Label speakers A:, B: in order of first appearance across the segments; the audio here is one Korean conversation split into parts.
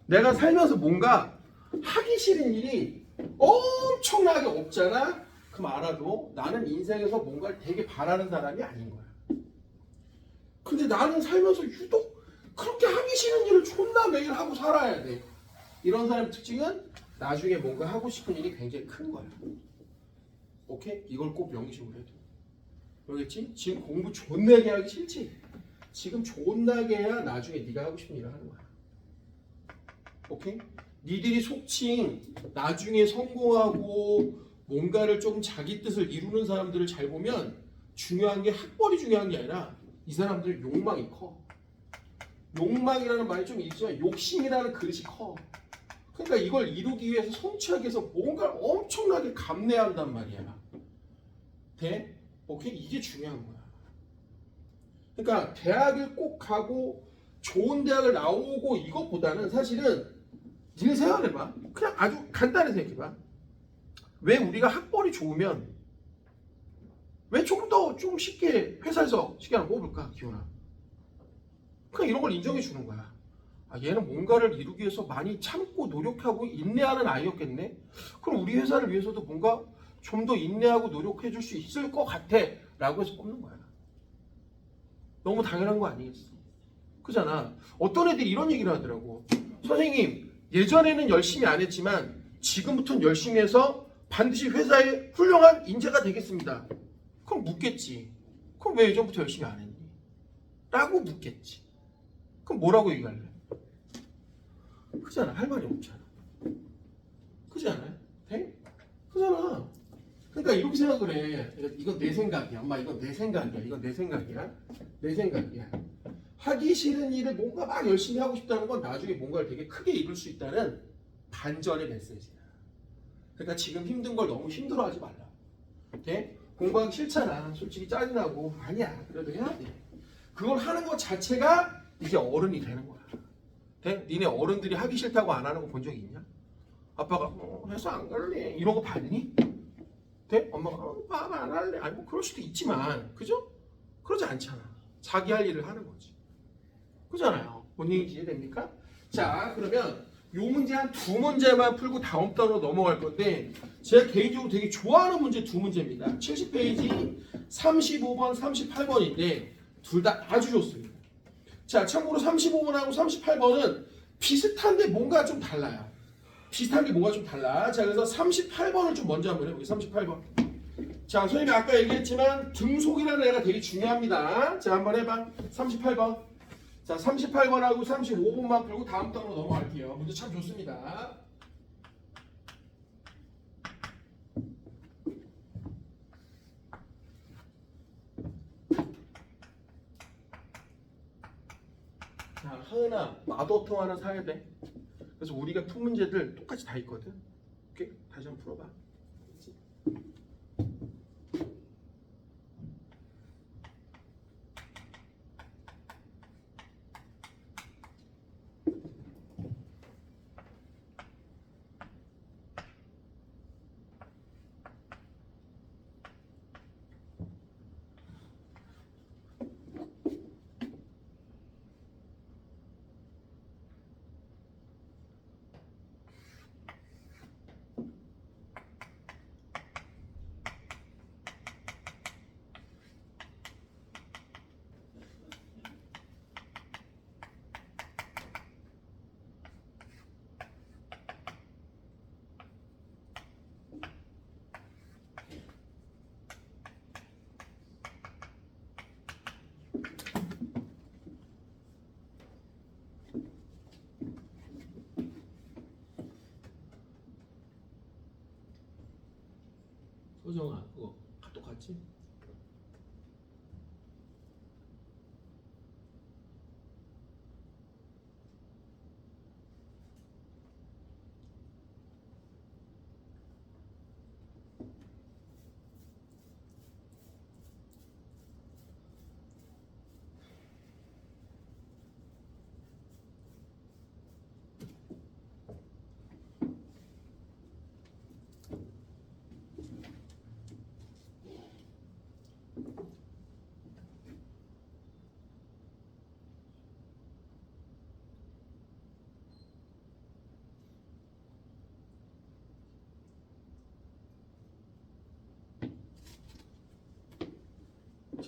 A: 내가 살면서 뭔가 하기 싫은 일이 엄청나게 없잖아? 그럼 알아도 나는 인생에서 뭔가를 되게 바라는 사람이 아닌 거야. 근데 나는 살면서 유독 그렇게 하기 싫은 일을 존나 매일 하고 살아야 돼. 이런 사람의 특징은 나중에 뭔가 하고 싶은 일이 굉장히 큰 거야. 오케이? 이걸 꼭 명심을 해둬. 알겠지? 지금 공부 존나게 하기 싫지? 지금 존나게 해야 나중에 네가 하고 싶은 일을 하는 거야. 오케이? 니들이 속칭 나중에 성공하고 뭔가를 좀 자기 뜻을 이루는 사람들을 잘 보면 중요한 게 학벌이 중요한 게 아니라 이 사람들은 욕망이 커. 욕망이라는 말이 좀 있지만 욕심이라는 그릇이 커. 그러니까 이걸 이루기 위해서 성취하기 위해서 뭔가 엄청나게 감내한단 말이야. 돼? 오케이? 이게 중요한 거야. 그러니까 대학을 꼭 가고 좋은 대학을 나오고 이것보다는 사실은 니네 생각해봐. 그냥 아주 간단히 생각해봐. 왜 우리가 학벌이 좋으면 왜 조금 더 좀 쉽게 회사에서 쉽게 하나 뽑을까? 기훈아. 그냥 이런 걸 인정해 주는 거야. 아, 얘는 뭔가를 이루기 위해서 많이 참고 노력하고 인내하는 아이였겠네. 그럼 우리 회사를 위해서도 뭔가 좀 더 인내하고 노력해 줄 수 있을 것 같아 라고 해서 뽑는 거야. 너무 당연한 거 아니겠어? 그잖아. 어떤 애들이 이런 얘기를 하더라고. 선생님, 예전에는 열심히 안 했지만 지금부터는 열심히 해서 반드시 회사에 훌륭한 인재가 되겠습니다. 그럼 묻겠지. 그럼 왜 예전부터 열심히 안 했니? 라고 묻겠지. 그럼 뭐라고 얘기할래? 그잖아. 할 말이 없잖아. 그지 않아요? 돼? 그잖아. 그러니까 이렇게 생각을 해. 이건 내 생각이야. 엄마 이건 내 생각이야. 이건 내 생각이야. 내 생각이야. 하기 싫은 일을 뭔가 막 열심히 하고 싶다는 건 나중에 뭔가를 되게 크게 이룰 수 있다는 반전의 메시지야. 그러니까 지금 힘든 걸 너무 힘들어하지 말라. 돼? 공부하기 싫잖아. 솔직히 짜증나고. 아니야. 그래도 해야 돼. 그걸 하는 것 자체가 이제 어른이 되는 거야. 돼? 니네 어른들이 하기 싫다고 안 하는 거 본 적이 있냐? 아빠가 회사 안 갈래. 이런 거 봤니? 돼? 엄마가 아빠 안 할래. 아니 뭐 그럴 수도 있지만 그죠? 그러지 않잖아. 자기 할 일을 하는 거지. 그잖아요. 뭔 얘기인지 이해됩니까? 자, 그러면 요 문제 한 두 문제만 풀고 다음 단으로 넘어갈 건데 제가 개인적으로 되게 좋아하는 문제 두 문제입니다. 70페이지 35번, 38번인데 둘 다 아주 좋습니다. 자, 참고로 35번하고 38번은 비슷한데 뭔가 좀 달라요. 비슷한 게 뭔가 좀 달라. 자, 그래서 38번을 좀 먼저 한번 해볼게요. 38번. 자, 선생님이 아까 얘기했지만 등속이라는 애가 되게 중요합니다. 자, 한번 해봐. 38번. 자, 38번하고 35번만 풀고 다음 단으로 넘어갈게요. 문제 참 좋습니다. 자, 하은아, 마더통 하나 사야 돼. 그래서 우리가 푼 문제들 똑같이 다 있거든. 오케이? 다시 한번 풀어봐. 소정아, 그거 카톡 갔지?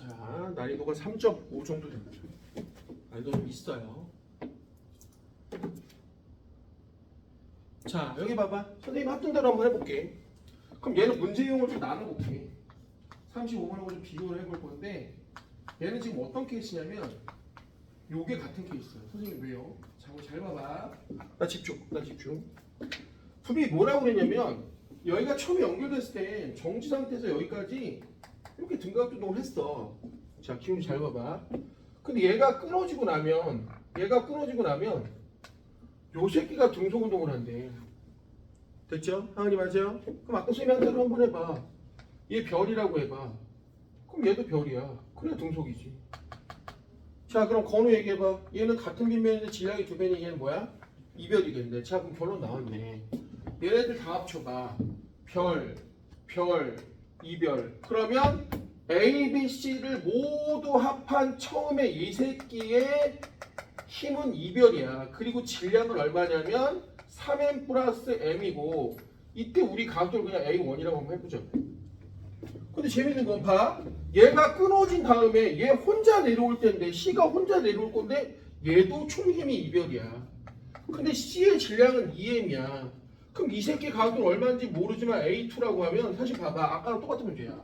A: 자, 난이도가 3.5 정도 됩니다. 난이도 좀 있어요. 자, 여기 봐봐. 선생님 했던 대로 한번 해볼게. 그럼 얘는 문제용을 좀 나눠볼게. 35번하고 좀 비교를 해볼 건데 얘는 지금 어떤 케이스냐면 요게 같은 케이스예요. 선생님 왜요? 자, 잘 봐봐. 나 집중. 분명히 뭐라고 그랬냐면 여기가 처음에 연결됐을 때 정지 상태에서 여기까지 이렇게 등각조동을 했어. 자, 기운이 잘 봐봐. 근데 얘가 끊어지고 나면 요 새끼가 등속운동을 한대. 됐죠? 하은이 맞아요? 그럼 아까 선생님이 한 대로 한번 해봐. 얘 별이라고 해봐. 그럼 얘도 별이야. 그래 등속이지. 자, 그럼 건우 얘기해봐. 얘는 같은 빗면인데 질량이 2배니 얘는 뭐야? 이별이겠네. 자, 그럼 결론 나왔네. 얘네들 다 합쳐봐. 별, 이별. 그러면 A, B, C를 모두 합한 처음에 이 새끼의 힘은 이별이야. 그리고 질량은 얼마냐면 3m 플러스 m이고 이때 우리 가속도를 그냥 A1이라고 한번 해보자. 근데 재밌는 건 봐. 얘가 끊어진 다음에 얘 혼자 내려올 텐데 C가 혼자 내려올 건데 얘도 총힘이 이별이야. 근데 C의 질량은 2m이야. 그럼 이 새끼 가속도는 얼마인지 모르지만 A2라고 하면 사실 봐봐. 아까랑 똑같은 문제야.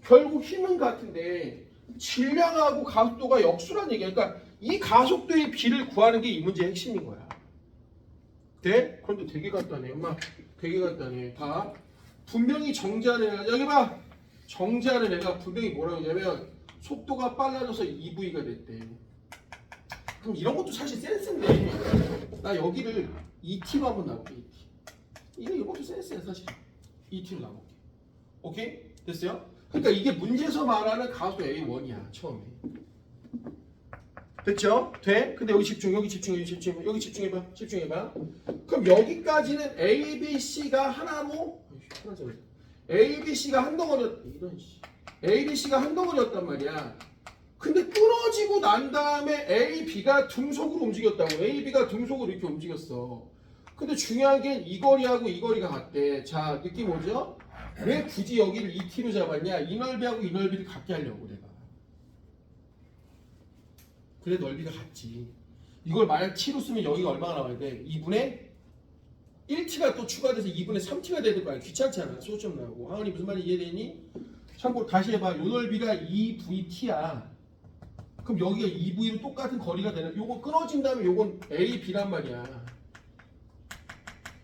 A: 결국 힘은 같은데 질량하고 가속도가 역수란 얘기야. 그러니까 이 가속도의 비를 구하는 게 이 문제의 핵심인 거야. 돼? 그런데 되게 간단해. 엄마 되게 간단해. 봐. 분명히 정지하는 애가 여기 봐. 정지하는 애가 분명히 뭐라고 하냐면 속도가 빨라져서 EV가 됐대. 그럼 이런 것도 사실 센스인데 나 여기를 ET로 한번 나올게. 이것도 센스야 사실. ET로 나올게. 오케이? 됐어요? 그러니까 이게 문제에서 말하는 가속도 A1이야 처음에. 됐죠? 돼? 근데 여기 집중해봐. 그럼 여기까지는 A, B, C가 하나로 A, B, C가 한 덩어리였다. A, B, C가 한 덩어리였단 말이야. 근데 끊어지고 난 다음에 A, B가 등속으로 움직였다고. A, B가 등속으로 이렇게 움직였어. 근데 중요한 게 이 거리하고 이 거리가 같대. 자, 느낌 오죠? 왜 굳이 여기를 2T로 잡았냐? 이 넓이하고 이 넓이를 같게 하려고 내가. 그래 넓이가 같지. 이걸 만약 T로 쓰면 여기가 얼마나 나와야 돼? 2분의 1T가 또 추가돼서 2분의 3T가 되는 거야. 귀찮잖아. 소점 나오고. 하은이 무슨 말인지 이해되니? 참고로 다시 해봐. 요 넓이가 2VT야. 그럼 여기가 2V로 똑같은 거리가 되는. 요거 끊어진 다음에 요건 A, B란 말이야.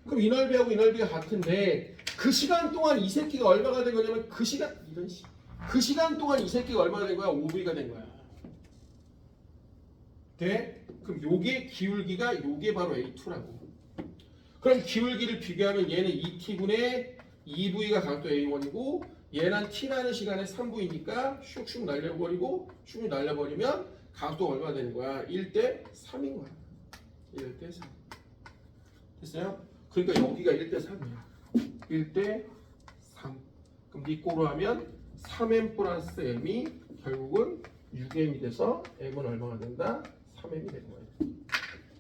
A: 그럼 이 넓이하고 이 넓이가 같은데 그 시간 동안 이 새끼가 얼마가 된 거냐면 그 시간 동안 이 새끼가 얼마가 된 거야? 5V가 된 거야. 돼? 그럼 요게 기울기가 요게 바로 A2라고. 그럼 기울기를 비교하면 얘는 2T분의 2V가 각도 A1이고 얘는 T라는 시간에 3V니까 슉슉 날려버리고 슉 날려버리면 각도가 얼마 되는 거야? 1대 3인 거야. 1대 3. 됐어요? 그러니까 여기가 1대 3이야. 1대 3. 그럼 니꼬로 하면 3m 플러스 m이 결국은 6m이 돼서 m은 얼마가 된다? 3m이 되는 거예요.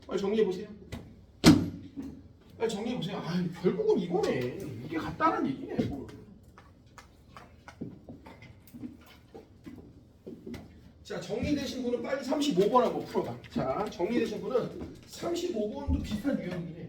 A: 빨리 정리해보세요. 정리해보세요. 결국은 이거네. 이게 같다는 얘기네. 뭘. 자, 정리되신 분은 빨리 35번 하고 풀어봐. 자, 정리되신 분은 35번도 비슷한 유형이네.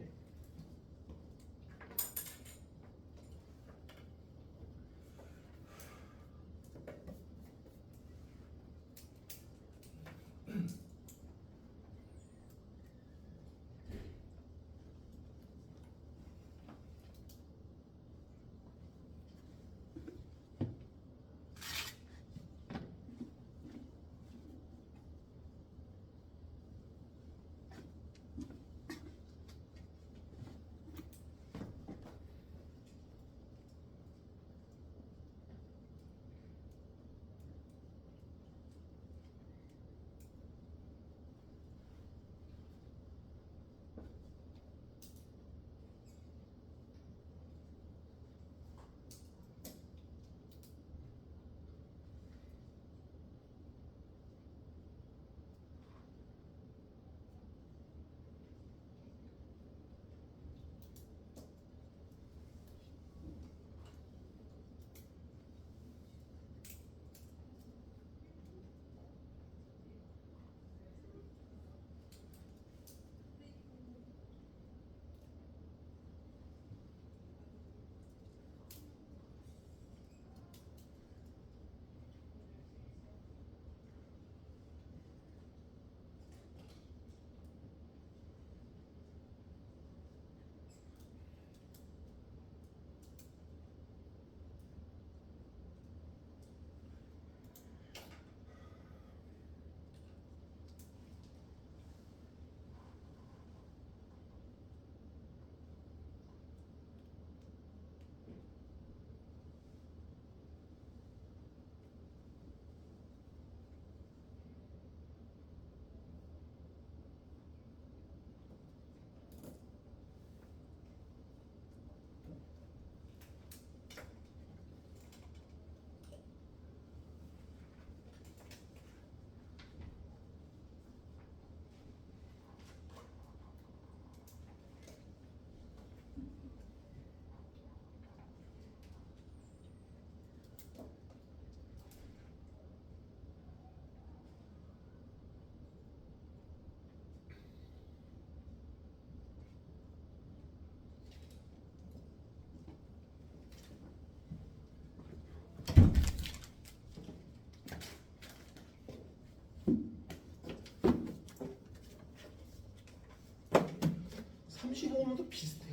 A: 35오면도 비슷해.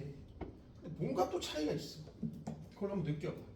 A: 근데 뭔가 또 차이가 있어. 그걸 한번 느껴봐.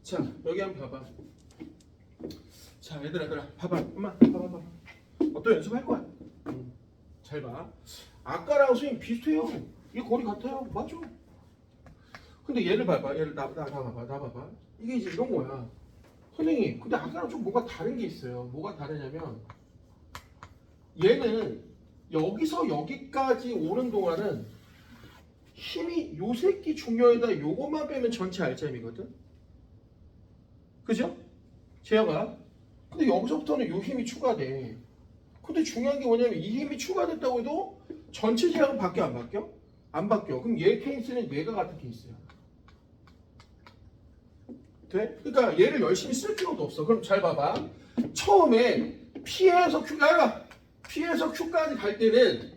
A: 자, 여기 한번 봐봐. 자, 얘들아, 봐봐. 엄마, 봐봐. 또 연습할 거야. 잘 봐. 아까랑 선생님 비슷해요. 이 거리 같아요. 맞죠? 근데 얘를 봐봐. 얘를 나 봐봐. 이게 이제 이런 거야. 선생님, 근데 아까랑 좀 뭐가 다른 게 있어요. 뭐가 다르냐면 얘는 여기서 여기까지 오는 동안은 힘이 요 새끼 중요에다 요것만 빼면 전체 알짜임이거든. 그죠? 재혁아. 근데 여기서부터는 요 힘이 추가돼. 근데 중요한 게 뭐냐면 이 힘이 추가됐다고 해도 전체 제약은 바뀌어 안 바뀌어? 안 바뀌어. 그럼 얘 케이스는 얘가 같은 케이스야. 돼? 그러니까 얘를 열심히 쓸 필요도 없어. 그럼 잘 봐봐. 처음에 P에서 Q까지 갈 때는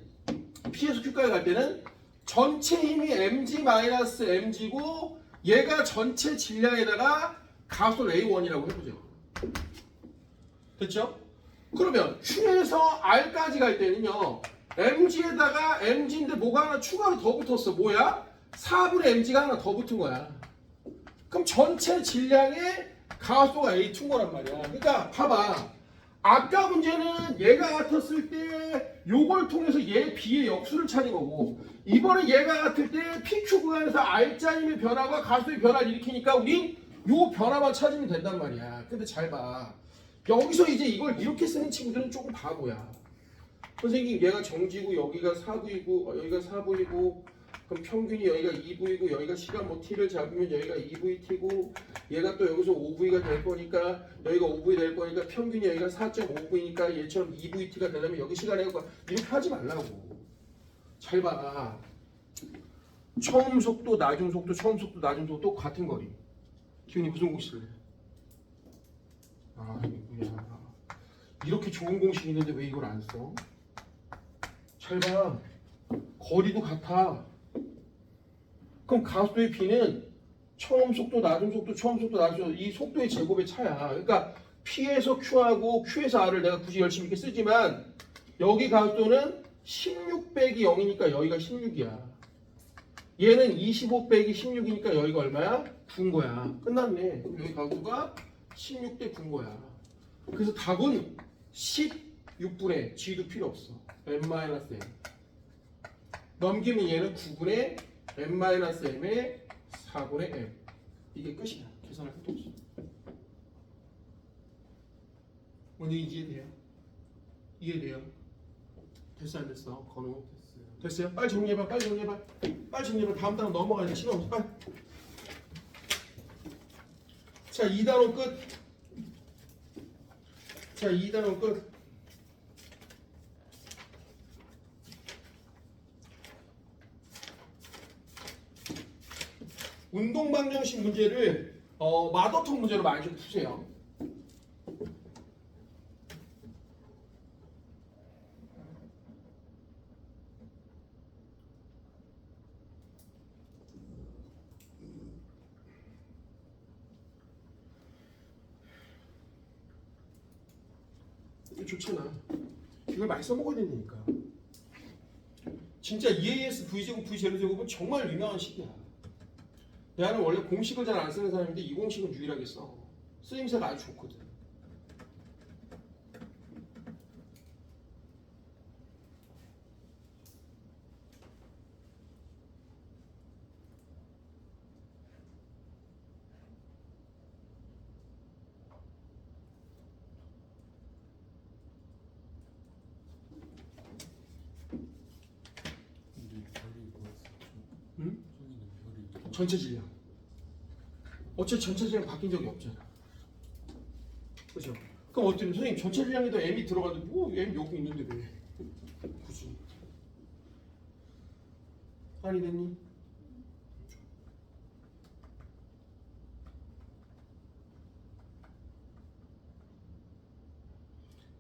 A: 전체 힘이 mg-mg고 얘가 전체 질량에다가 가솔 A1이라고 해보죠. 됐죠? 그러면 Q에서 R까지 갈 때는요. mg에다가 mg인데 뭐가 하나 추가로 더 붙었어. 뭐야? 4분의 mg가 하나 더 붙은 거야. 그럼 전체 질량의 가소가 A2인 거란 말이야. 그러니까 봐봐. 아까 문제는 얘가 같았을 때 요걸 통해서 얘 B의 역수를 찾은 거고 이번에 얘가 같을 때 PQ 구간에서 R자임의 변화가 가소의 변화를 일으키니까 우린 요 변화만 찾으면 된단 말이야. 근데 잘 봐. 여기서 이제 이걸 이렇게 쓰는 친구들은 조금 바보야. 선생님 얘가 정지고 여기가 4V고 여기가 4V고 그럼 평균이 여기가 2V고 여기가 시간 뭐 T를 잡으면 여기가 2VT고 얘가 또 여기서 5V가 될 거니까 여기가 5V 될 거니까 평균이 여기가 4.5V니까 얘처럼 2VT가 되려면 여기 시간에 이렇게 하지 말라고. 잘 봐. 처음 속도, 나중 속도, 처음 속도, 나중 속도 같은 거리. 기훈이 무슨 공식 쓸래? 아 이거야. 이렇게 좋은 공식이 있는데 왜 이걸 안 써? 잘 봐. 거리도 같아. 그럼 가속도의 B는 처음 속도, 나중 속도, 처음 속도, 나중 속도 이 속도의 제곱의 차야. 그러니까 P에서 Q하고 Q에서 R을 내가 굳이 열심히 이렇게 쓰지만 여기 가속도는 16 빼기 0이니까 여기가 16이야. 얘는 25 빼기 16이니까 여기가 얼마야? 9인 거야. 끝났네. 그럼 여기 가속도가 16대 9인 거야. 그래서 답은 16분의 G도 필요 없어. n-m. 넘기면 얘는 9분의 n-m의 4분의 m. 이게 끝이야. 계산할 것도 없어. 오늘 이해돼요? 이해돼요? 됐어 안 됐어? 건우 됐어요? 빨리 정리해봐. 빨리 정리해봐. 다음 단어 넘어가야 돼. 시간 없어. 빨리. 자, 2단원 끝. 자, 2단원 끝. 운동 방정식 문제를 마더톤 문제로 많이 좀 푸세요. 이거 좋잖아. 이걸 많이 써먹어야 된다니까. 진짜 EAS V제곱 V제로제곱은 정말 유명한 식이야. 나는 원래 공식을 잘 안 쓰는 사람인데 이 공식은 유일하게 써. 쓰임새가 아주 좋거든. 응? 전체 질량. 어차피 전체 질량 바뀐 적이 없잖아. 그죠? 그럼 어떻게 선생님 전체 질량에다 M이 들어가도 뭐 M 여기 있는데 왜? 굳이. 아니 됐니?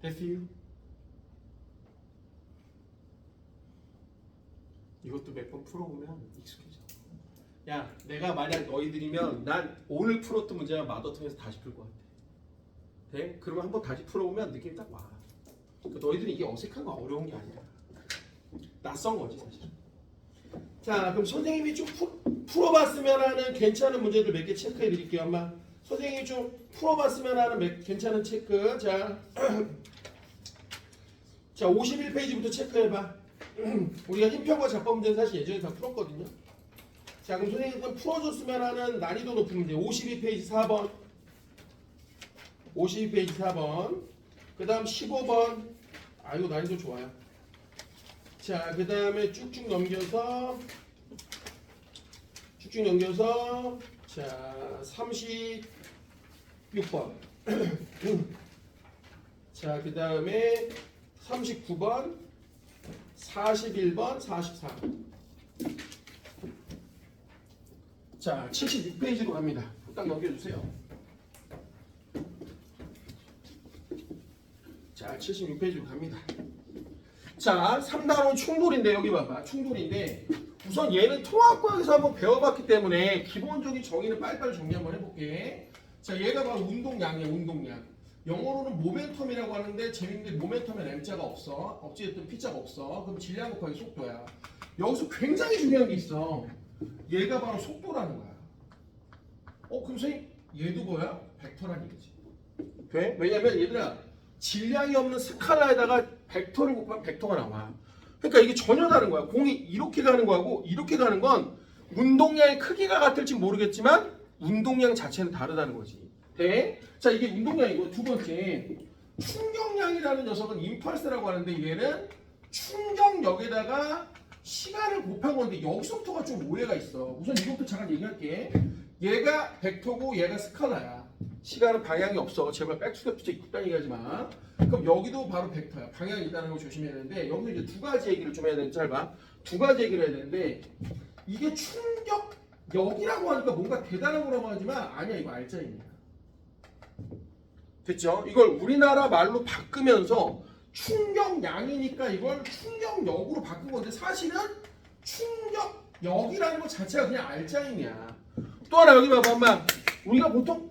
A: 됐어요? 이것도 몇 번 풀어보면 익숙해져. 야, 내가 만약 너희들이면 난 오늘 풀었던 문제만 마더통에서 다시 풀 것 같아. 돼? 그러면 한번 다시 풀어보면 느낌이 딱 와. 그러니까 너희들이 이게 어색한 거 어려운 게 아니라 낯선 거지 사실. 자, 그럼 선생님이 좀 풀어봤으면 하는 괜찮은 문제들 몇 개 체크해 드릴게요. 엄마. 선생님이 좀 풀어봤으면 하는 괜찮은 체크. 자, 자 51페이지부터 체크해봐. 우리가 힘평과 잡법 문제는 사실 예전에 다 풀었거든요. 자, 그럼 선생님이 풀어줬으면 하는 난이도 높은 문제 52페이지 4번 52페이지 4번 그 다음 15번 아 이거 난이도 좋아요. 자, 그 다음에 쭉쭉 넘겨서 자 36번 자, 그 다음에 39번 41번 44번 자 76페이지로 갑니다. 딱 넘겨주세요. 자 76페이지로 갑니다. 자 3단원 충돌인데 여기 봐봐. 충돌인데 우선 얘는 통합과학에서 한번 배워봤기 때문에 기본적인 정의는 빨리빨리 정리 한번 해볼게. 자 얘가 바로 운동량이야. 운동량. 영어로는 모멘텀이라고 하는데 재밌는데 모멘텀엔 M자가 없어. 어찌됐든 P자가 없어. 그럼 질량 곱하기 속도야. 여기서 굉장히 중요한 게 있어. 얘가 바로 속도라는 거야. 그럼 선생님 얘도 뭐야? 벡터란 얘기지. 돼? 왜냐면 얘들아 질량이 없는 스칼라에다가 벡터를 곱하면 벡터가 나와. 그러니까 이게 전혀 다른 거야. 공이 이렇게 가는 거하고 이렇게 가는 건 운동량의 크기가 같을지 모르겠지만 운동량 자체는 다르다는 거지. 돼? 자 이게 운동량이고 두 번째 충격량이라는 녀석은 임펄스라고 하는데 얘는 충격력에다가 시간을 곱한 건데 여기서부터가 좀 오해가 있어. 우선 이것부터 잠깐 얘기할게. 얘가 벡터고 얘가 스칼라야. 시간은 방향이 없어. 제발 백투더퓨처 이딴 얘기하지 마. 그럼 여기도 바로 벡터야. 방향이 있다는 걸 조심해야 되는데 여기서 이제 두 가지 얘기를 좀 해야 되는데 잘 봐. 두 가지 얘기를 해야 되는데 이게 충격력이라고 하니까 뭔가 대단한 거라고 하지만 아니야. 이거 알짜입니다. 됐죠? 이걸 우리나라 말로 바꾸면서 충격량이니까 이걸 충격력으로 바꾼 건데 사실은 충격력이라는 것 자체가 그냥 알짜임이야. 또 하나 여기 봐봐 엄마. 우리가 보통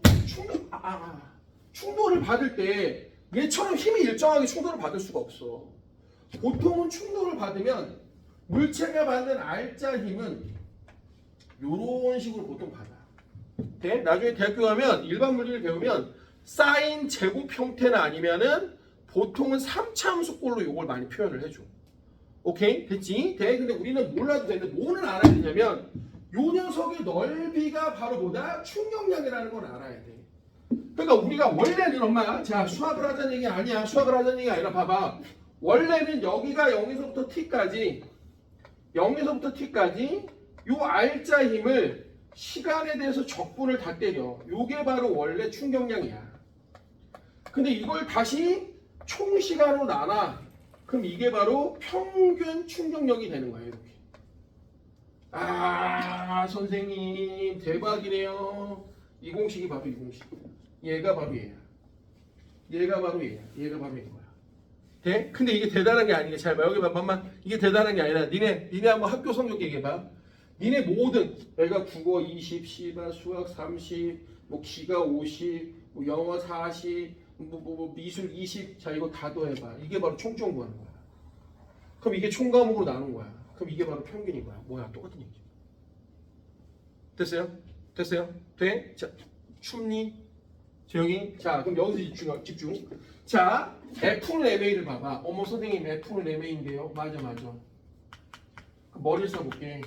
A: 충돌을 받을 때 얘처럼 힘이 일정하게 충돌을 받을 수가 없어. 보통은 충돌을 받으면 물체가 받는 알짜 힘은 이런 식으로 보통 받아. 네? 나중에 대학교 가면 일반 물리를 배우면 사인 제곱 형태나 아니면은 보통은 3차함수꼴로 이걸 많이 표현을 해줘. 오케이? 됐지? 돼? 근데 우리는 몰라도 되는데 뭐는 알아야 되냐면 요 녀석의 넓이가 바로 뭐다? 충격량이라는 걸 알아야 돼. 그러니까 우리가 원래는 엄마 자 수학을 하자는 얘기 아니야. 수학을 하자는 얘기 아니라 봐봐. 원래는 여기가 0에서부터 t까지 요 알짜 힘을 시간에 대해서 적분을 다 때려. 요게 바로 원래 충격량이야. 근데 이걸 다시 총 시간으로 나눠. 그럼 이게 바로 평균 충격력이 되는 거예요. 이렇게. 아, 선생님 대박이네요. 이 공식이 바로 이 공식. 얘가 바로 얘야. 얘가 바로 얘야. 얘가 바로 얘인 거야. 돼? 근데 이게 대단한 게 아니게 잘 봐. 여기 봐. 엄마. 이게 대단한 게 아니라 니네 한번 학교 성적 얘기해봐. 니네 모든 애가 국어 20, 시바, 수학 30, 뭐 기가 50, 뭐 영어 40, 뭐 미술 20. 자 이거 다 더해봐. 이게 바로 총점 구하는 거야. 그럼 이게 총 과목으로 나눈 거야. 그럼 이게 바로 평균인 거야. 뭐야? 똑같은 얘기. 됐어요? 됐어요? 돼? 자, 춥니? 조용히. 자, 그럼 여기서 집중. 자, F는 MA를 봐봐. 어머 선생님 F는 MA인데요. 맞아. 머리를 써볼게.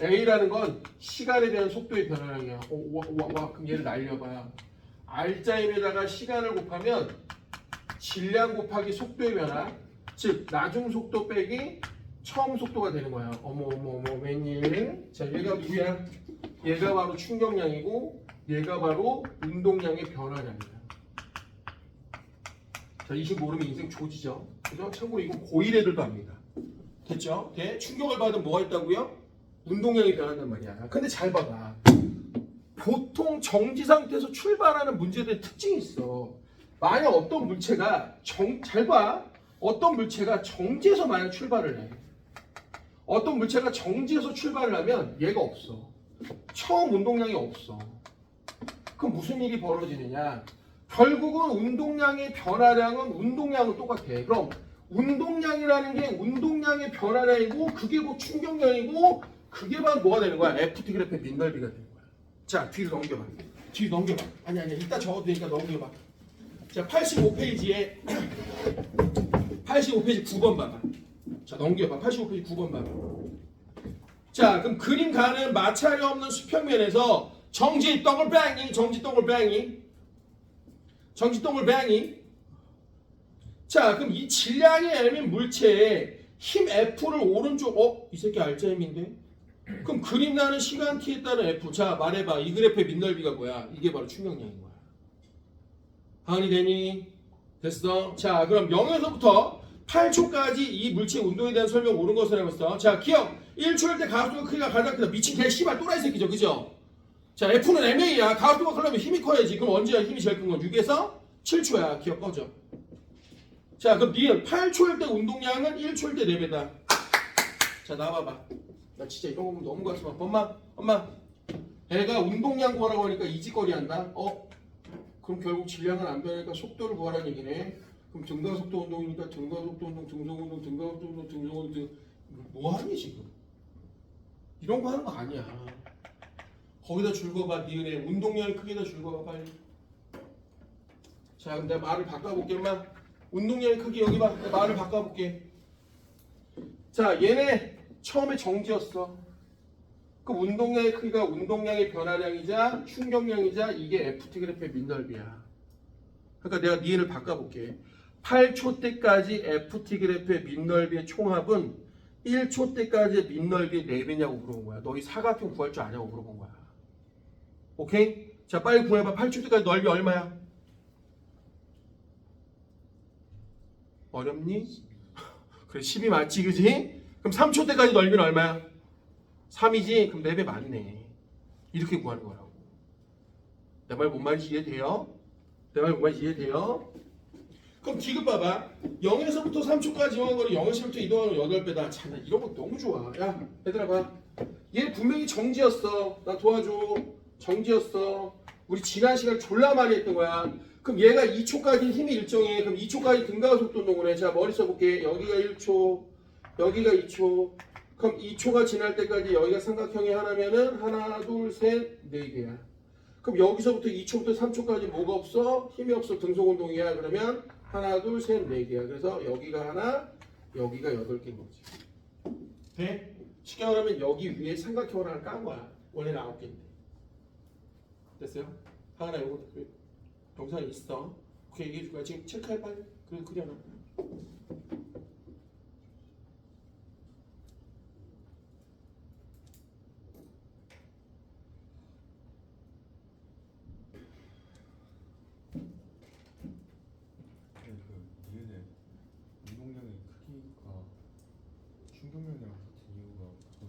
A: A라는 건 시간에 대한 속도의 변화량이야. 와, 그럼 얘를 날려봐. R자임에다가 시간을 곱하면 질량 곱하기 속도의 변화, 즉 나중 속도 빼기 처음 속도가 되는 거야. 어머 웬일? 자, 얘가 누구야? 얘가 바로 충격량이고 얘가 바로 운동량의 변화량이야. 자, 이 식 모르면 인생 조지죠. 그죠? 참고로 이건 고1 애들도 합니다. 됐죠? 충격을 받으면 뭐가 있다고요? 운동량이 변한단 말이야. 근데 잘 봐봐. 보통 정지 상태에서 출발하는 문제들의 특징이 있어. 만약 어떤 물체가 잘 봐. 어떤 물체가 정지에서 만약 출발을 해. 어떤 물체가 정지에서 출발을 하면 얘가 없어. 처음 운동량이 없어. 그럼 무슨 일이 벌어지느냐? 결국은 운동량의 변화량은 운동량은 똑같아. 그럼 운동량이라는 게 운동량의 변화량이고 그게 곧 충격량이고 그게 바로 뭐가 되는 거야? FT 그래프의 민넓이가 되는 거야. 자, 뒤로 넘겨봐. 아니 이따 적어도 되니까 넘겨봐. 자, 85페이지에 85페이지 9번 봐봐. 자, 넘겨봐. 85페이지 9번 봐봐. 자, 그럼 그림 가는 마찰이 없는 수평면에서 정지 동글뱅이. 자, 그럼 이 질량이 M인 물체에 힘 F를 오른쪽 이 새끼 R자임인데? 그럼 그림 나는 시간 T에 따른 F. 자, 말해봐. 이 그래프의 민넓이가 뭐야? 이게 바로 충격량인 거야. 항이 되니? 됐어? 자, 그럼 0에서부터 8초까지 이 물체의 운동에 대한 설명 옳은 것을 해봤어. 자, 기억! 1초일 때 가속도가 크기가 가장 크다. 미친 개 씨발 또라이 새끼죠. 그죠? 자, F는 MA야. 가속도가 크려면 힘이 커야지. 그럼 언제야 힘이 제일 큰 건? 6에서 7초야. 기억 꺼져. 자, 그럼 니은 8초일 때 운동량은 1초일 때 4배다. 자, 나와봐. 나 진짜 이런 거 보면 너무 가슴 아파. 엄마. 애가 운동량 구하라고 하니까 이짓거리 한다. 그럼 결국 질량은 안 변하니까 속도를 구하라는 얘기네. 그럼 등가속도 운동이니까 등가속도 운동, 등속운동, 등가속도 운동, 등속운동. 뭐하니 지금? 이런 거 하는 거 아니야. 거기다 줄거봐. 니은에 운동량이 크게다 줄거봐 빨리. 자, 그럼 내가 말을 바꿔볼게. 엄마. 운동량의 크기 여기 봐. 내가 말을 바꿔볼게. 자, 얘네 처음에 정지였어. 그 운동량의 크기가 운동량의 변화량이자 충격량이자 이게 FT 그래프의 민넓이야. 그러니까 내가 니은을 바꿔볼게. 8초 때까지 FT 그래프의 민넓이의 총합은 1초 때까지의 민넓이의 4배냐고 물어본 거야. 너희 사각형 구할 줄 아냐고 물어본 거야. 오케이? 자, 빨리 구해봐. 8초 때까지 넓이 얼마야? 어렵니? 그래, 10이 맞지, 그지? 그럼 3초 때까지 넓이는 얼마야? 3이지? 그럼 4배 맞네. 이렇게 구하는 거라고. 내 말 뭔 말인지 이해돼요? 그럼 디귿 봐봐. 0에서부터 3초까지 이동하는 거를 0에서부터 이동하는 8배다. 참, 나 이런 거 너무 좋아. 야, 얘들아 봐. 얘 분명히 정지였어. 나 도와줘. 정지였어. 우리 지난 시간 졸라 많이 했던 거야. 그럼 얘가 2초까지 힘이 일정해. 그럼 2초까지 등가속도 운동을 해. 자, 머리 써볼게. 여기가 1초, 여기가 2초. 그럼 2초가 지날 때까지 여기가 삼각형이 하나면은 하나, 둘, 셋, 4개야. 그럼 여기서부터 2초부터 3초까지 뭐가 없어? 힘이 없어. 등속 운동이야. 그러면 하나, 둘, 셋, 4개야. 그래서 여기가 하나, 여기가 8개인 거지. 돼? 쉽게 말하면 여기 위에 삼각형을 하나 깐 거야. 원래는 9개인데. 됐어요? 하나 이거 영상이 있어. 오케이, 얘기해 줄 거야. 지금 체크해 빨리. 그려놔.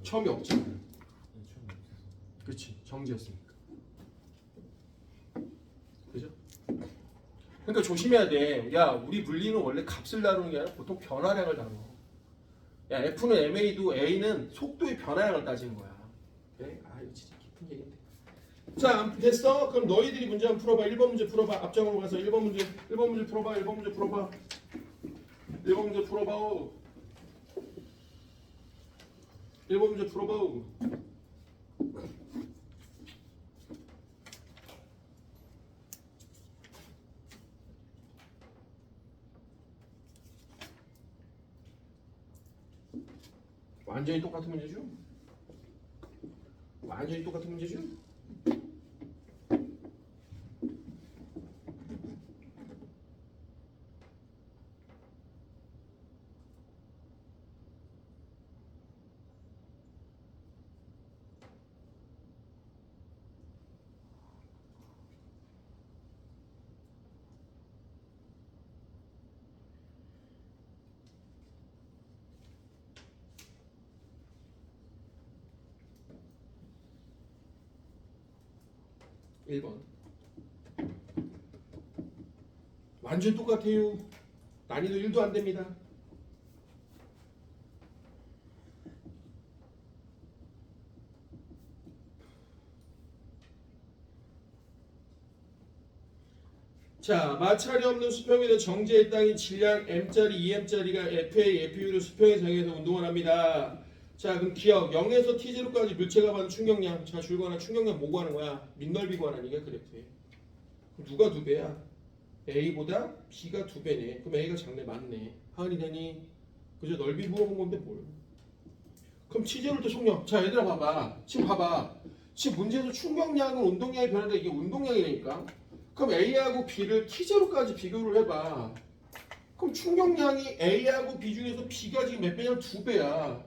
A: 처음이 없잖아. 그렇지. 정지였으니까. 그죠? 그러니까 조심해야 돼. 야, 우리 물리는 원래 값을 다루는 게 아니라 보통 변화량을 다뤄. 야, F는 MA도 A는 속도의 변화량을 따지는 거야. 그래? 아, 이거 진짜 깊은 얘기인데. 자, 됐어? 그럼 너희들이 문제 한번 풀어봐. 1번 문제 풀어봐. 앞장으로 가서 1번 문제 풀어봐. 1번 문제 풀어봐. 1번 문제 풀어봐. 1번 문제 풀어봐. 완전히 똑같은 문제죠? 완전히 똑같은 문제죠? 일 번 완전 똑같아요. 난이도 1도 안 됩니다. 자, 마찰이 없는 수평에 대한 정지의 땅인 질량 M짜리, 2M짜리가 FA, FU를 수평에 정해서 운동을 합니다. 자, 그럼 기억 0에서 T0까지 물체가 받는 충격량. 자, 줄 거나 충격량 뭐 구하는 거야? 민넓이 구하라니까 그래프에. 누가 2배야? A보다 B가 2배네. 그럼 A가 작네. 맞네. 하은이 되니? 그죠? 넓이 물어본 건데 뭘? 그럼 T0를 때 속력. 자, 얘들아 봐봐. 지금 봐봐. 지금 문제에서 충격량은 운동량이 변한다. 이게 운동량이니까. 그럼 A하고 B를 T0까지 비교를 해봐. 그럼 충격량이 A하고 B 중에서 B가 지금 몇 배냐면 2배야.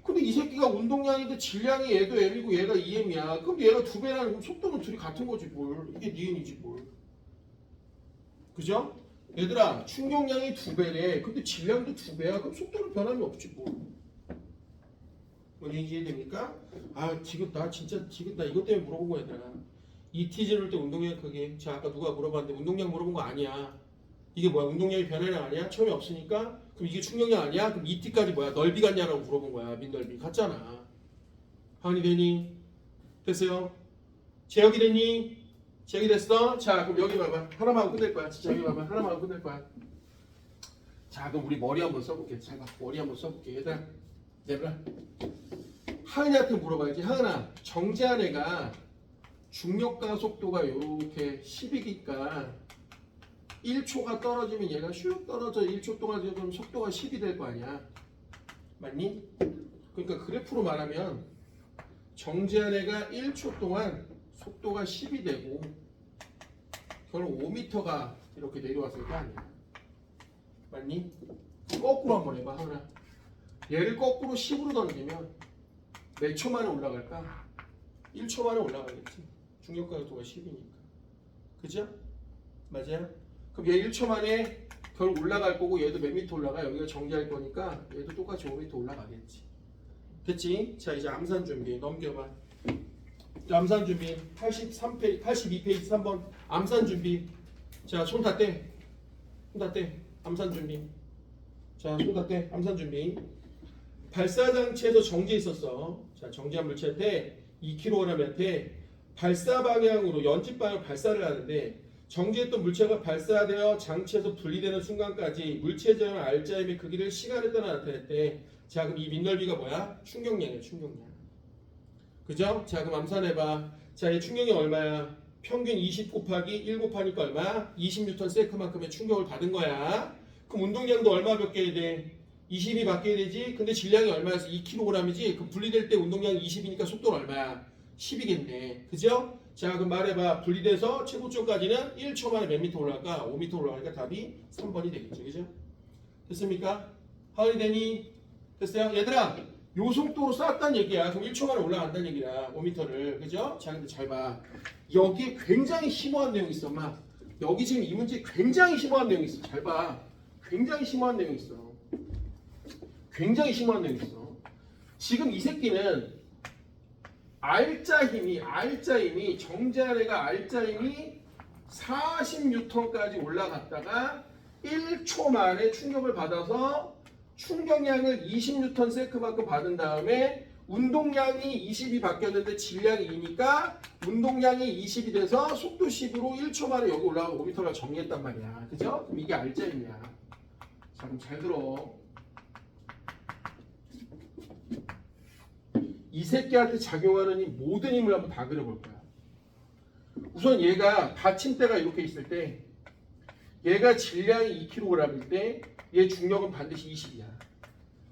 A: 근데 이 새끼가 운동량인데 질량이 얘도 M이고 얘가 2M이야. 그럼 얘가 2배라는 속도는 둘이 같은 거지 뭘. 이게 니은이지 뭘. 그죠? 얘들아 충격량이 2배래. 근데 질량도 2배야. 그럼 속도는 변함이 없지 뭘. 뭔지 이해됩니까? 아 지금 나 진짜 지금 나 이것 때문에 물어본 거야 얘들아. ETG를 때 운동량 크게. 자 아까 누가 물어봤는데 운동량 물어본 거 아니야. 이게 뭐야? 운동량이 변화량 아니야? 처음에 없으니까? 그럼 이게 충격량 아니야? 그럼 ET까지 뭐야? 넓이 같냐라고 물어본 거야. 민넓이. 같잖아. 하은이 되니? 됐어요? 제혁이 되니? 제혁이 됐어? 자 그럼 여기 봐봐. 하나만 하고 끝낼 거야. 진짜 여기 봐봐. 하나만 하고 끝낼 거야. 자 그럼 우리 머리 한번 써볼게. 잘 봐. 머리 한번 써볼게. 얘들아 하은이한테 물어봐야지. 하은아 정지한 애가 중력과 속도가 이렇게 10이니까 1초가 떨어지면 얘가 슉 떨어져 1초 동안 그럼 속도가 10이 될 거 아니야. 맞니? 그러니까 그래프로 말하면 정지한 애가 1초 동안 속도가 10이 되고 결국 5m가 이렇게 내려왔을 거 아니야. 맞니? 거꾸로 한번 해봐 하나. 얘를 거꾸로 10으로 던지면 몇 초 만에 올라갈까? 1초 만에 올라가겠지. 중력과 속도가 10이니까. 그죠? 맞아요? 그럼 얘 1초 만에 결국 올라갈 거고 얘도 몇 미터 올라가? 여기가 정지할 거니까 얘도 똑같이 5m 올라가겠지. 됐지? 자 이제 암산 준비 넘겨봐. 암산 준비 82페이지 3번 암산 준비. 자 손 다 떼. 손 다 떼. 암산 준비. 자 손 다 떼. 암산 준비. 발사장치에서 정지해 있었어. 자 정지한 물체한테 2kg한테 발사 방향으로 연집 방향 발사를 하는데 정지했던 물체가 발사되어 장치에서 분리되는 순간까지 물체 제한 R자임의 크기를 시간에 따라 나타냈대. 자 그럼 이 민넓이가 뭐야? 충격량이야. 충격량. 그죠? 자 그럼 암산해봐. 자 얘 충격이 얼마야? 평균 20 곱하기 1 곱하니까 얼마? 20N만큼의 충격을 받은 거야. 그럼 운동량도 얼마 받게 돼? 20이 받게 되지? 근데 질량이 얼마였어? 2kg이지? 그럼 분리될 때 운동량이 20이니까 속도는 얼마야? 10이겠네. 그죠? 자 그럼 말해봐. 분리돼서 최고점까지는 1초 만에 몇 미터 올라갈까? 5m 올라가니까 답이 3번이 되겠죠. 그죠? 됐습니까? 하은이 되니? 됐어요? 얘들아 요 속도로 쌓았다는 얘기야. 그럼 1초 만에 올라간다는 얘기야. 5m를. 그죠? 자 근데 잘 봐. 여기에 굉장히 심오한 내용이 있어. 막 여기 지금 이 문제에 굉장히 심오한 내용이 있어. 잘 봐. 굉장히 심오한 내용이 있어. 굉장히 심오한 내용이 있어. 지금 이 새끼는 R자 힘이 정자래가 R자 힘이 40N까지 올라갔다가 1초 만에 충격을 받아서 충격량을 20N 세크만큼 받은 다음에 운동량이 20이 바뀌었는데 질량이 2니까 운동량이 20이 돼서 속도 10으로 1초 만에 여기 올라가고 5m가 정리했단 말이야. 그죠? 그럼 이게 R자 힘이야. 자, 그럼 잘 들어. 이 새끼한테 작용하는 이 모든 힘을 한번 다 그려볼 거야. 우선 얘가 받침대가 이렇게 있을 때 얘가 질량이 2kg일 때 얘 중력은 반드시 20이야.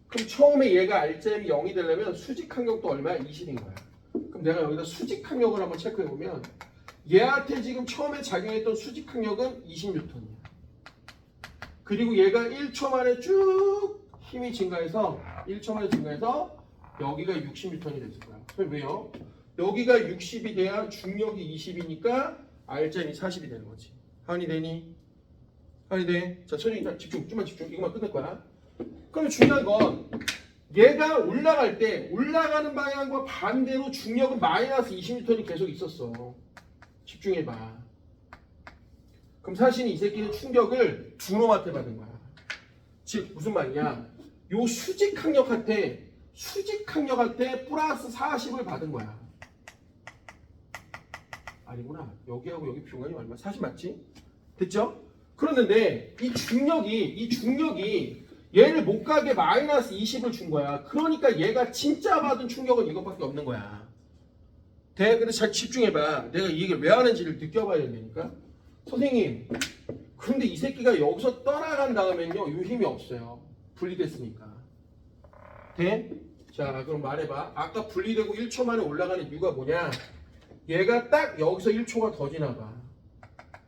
A: 그럼 처음에 얘가 R점이 0이 되려면 수직 항력도 얼마야? 20인 거야. 그럼 내가 여기다 수직 항력을 한번 체크해 보면 얘한테 지금 처음에 작용했던 수직 항력은 20N이야. 그리고 얘가 1초 만에 쭉 힘이 증가해서 1초 만에 증가해서 여기가 60N이 됐을 거야. 그럼 왜요? 여기가 60이 돼야 중력이 20이니까 R점이 40이 되는 거지. 하은이 되니? 하은이 돼? 자, 천천히 집중, 좀만 집중. 이것만 끝낼 거야. 그럼 중요한 건 얘가 올라갈 때 올라가는 방향과 반대로 중력은 마이너스 20N이 계속 있었어. 집중해봐. 그럼 사실 이 새끼는 충격을 두 놈한테 받은 거야. 즉 무슨 말이냐? 요 수직항력한테 플러스 40을 받은 거야. 아니구나. 여기하고 여기 비용이 얼마? 40 맞지? 됐죠? 그런데 이 중력이 얘를 못 가게 마이너스 20을 준 거야. 그러니까 얘가 진짜 받은 충격은 이것밖에 없는 거야. 돼? 근데 잘 집중해봐. 내가 이 얘기를 왜 하는지를 느껴봐야 되니까. 선생님, 근데 이 새끼가 여기서 떠나간 다음엔요, 이 힘이 없어요. 분리됐으니까. 돼? 자, 그럼 말해봐. 아까 분리되고 1초 만에 올라가는 이유가 뭐냐? 얘가 딱 여기서 1초가 더 지나가.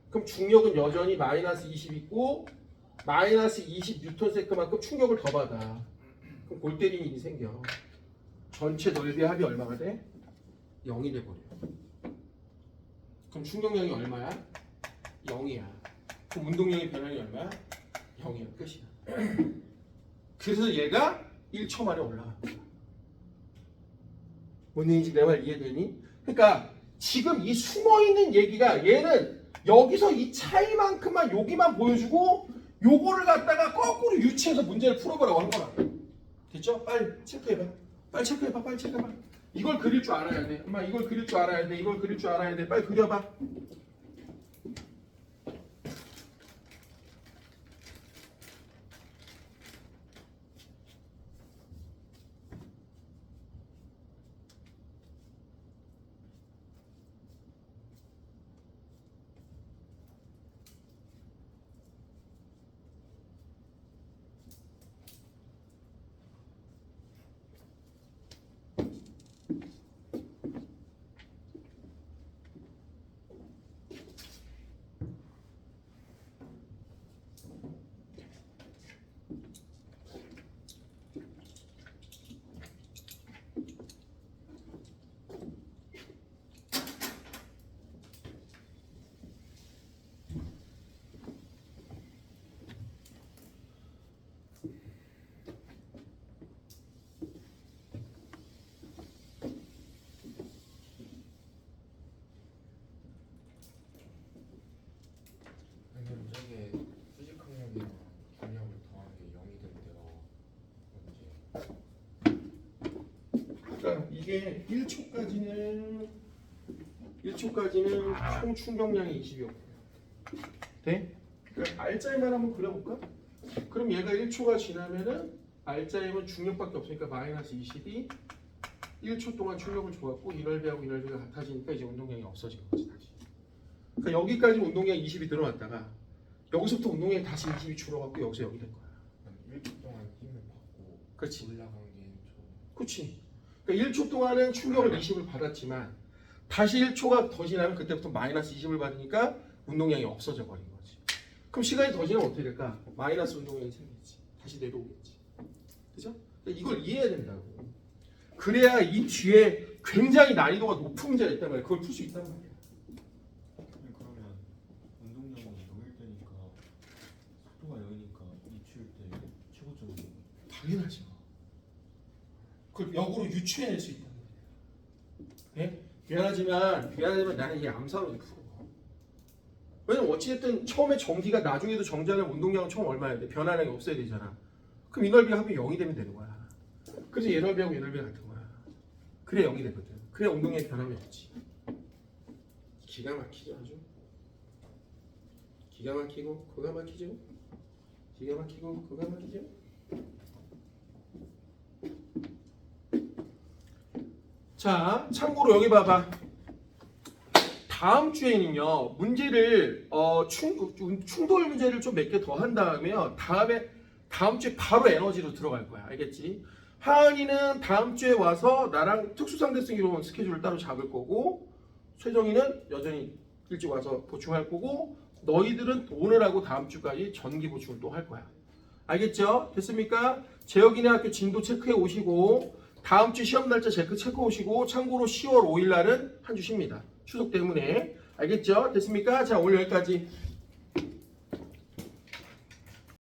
A: 그럼 중력은 여전히 마이너스 20 있고 마이너스 20N만큼 충격을 더 받아. 그럼 골 때리는 일이 생겨. 전체 넓이의 합이 얼마가 돼? 0이 돼버려. 그럼 충격량이 얼마야? 0이야. 그럼 운동량의 변량이 얼마야? 0이야. 끝이야. 그래서 얘가 1초 만에 올라간 거야. 뭔 얘기인지 내 말 이해되니? 그러니까 지금 이 숨어있는 얘기가 얘는 여기서 이 차이만큼만 여기만 보여주고 요거를 갖다가 거꾸로 유치해서 문제를 풀어보라고 한 거라. 됐죠? 빨리 체크해봐. 빨리 체크해봐. 이걸 그릴 줄 알아야 돼. 엄마 이걸 그릴 줄 알아야 돼. 빨리 그려봐.
B: 저게 수직 항력이랑 중력을 더한 게 0이 될 때가 언제?
A: 그러니까 이게 1초까지는 총 충격량이 20이었고요. 돼? 그러니까 R자에만 한번 그려볼까? 그럼 얘가 1초가 지나면은 R자에만 중력밖에 없으니까 마이너스 20이 1초 동안 충격을 줘갖고 이 넓이하고 이 넓이가 같아지니까 이제 운동량이 없어진 거지 다시. 그러니까 여기까지 운동량 20이 들어왔다가 여기서부터 운동량이 다시 20이 줄어갖고 여기서 여기 된 거야.
B: 1초 동안 힘을 받고
A: 그렇지.
B: 올라간 게 1초.
A: 그렇지. 그러니까 1초 동안은 충격을 20을 받았지만 다시 1초가 더 지나면 그때부터 마이너스 20을 받으니까 운동량이 없어져 버린 거지. 그럼 시간이 더 지나면 어떻게 될까? 마이너스 운동량이 생기지. 다시 내려오겠지. 그죠? 그러니까 이걸 이해해야 된다고. 그래야 이 뒤에 굉장히 난이도가 높은 문제가 있단 말이야. 그걸 풀 수 있단 말이야.
B: 그러면 운동량이 0일 때니까 속도가 0이니까 이 추일 때 최고점이
A: 당연하죠. 그걸 역으로 유추해낼 수 있다. 예? 미안하지만 나는 이 암산으로 풀어. 왜냐면 어찌됐든 처음에 전기가 나중에도 정지하려면 운동량은 총 얼마야 돼? 변화량이 없어야 되잖아. 그럼 이 넓이가 합이 0이 되면 되는 거야. 그래서 얘 넓이하고 얘 넓이가 같은 거야. 그래 0이 되거든. 그래 운동량이 변함이 없지. 기가 막히죠 아주. 기가 막히고 그가 막히죠. 기가 막히고 그가 막히죠. 자, 참고로 여기 봐봐. 다음 주에는요 문제를 충돌 문제를 좀 몇 개 더 한 다음에요. 다음 주에 바로 에너지로 들어갈 거야. 알겠지? 하은이는 다음 주에 와서 나랑 특수상대성 이론 스케줄을 따로 잡을 거고, 최정이는 여전히 일찍 와서 보충할 거고, 너희들은 오늘하고 다음 주까지 전기 보충을 또 할 거야. 알겠죠? 됐습니까? 재혁이네 학교 진도 체크해 오시고, 다음 주 시험 날짜 체크해 오시고, 참고로 10월 5일 날은 한 주 쉽니다. 추석 때문에. 알겠죠? 됐습니까? 자, 오늘 여기까지.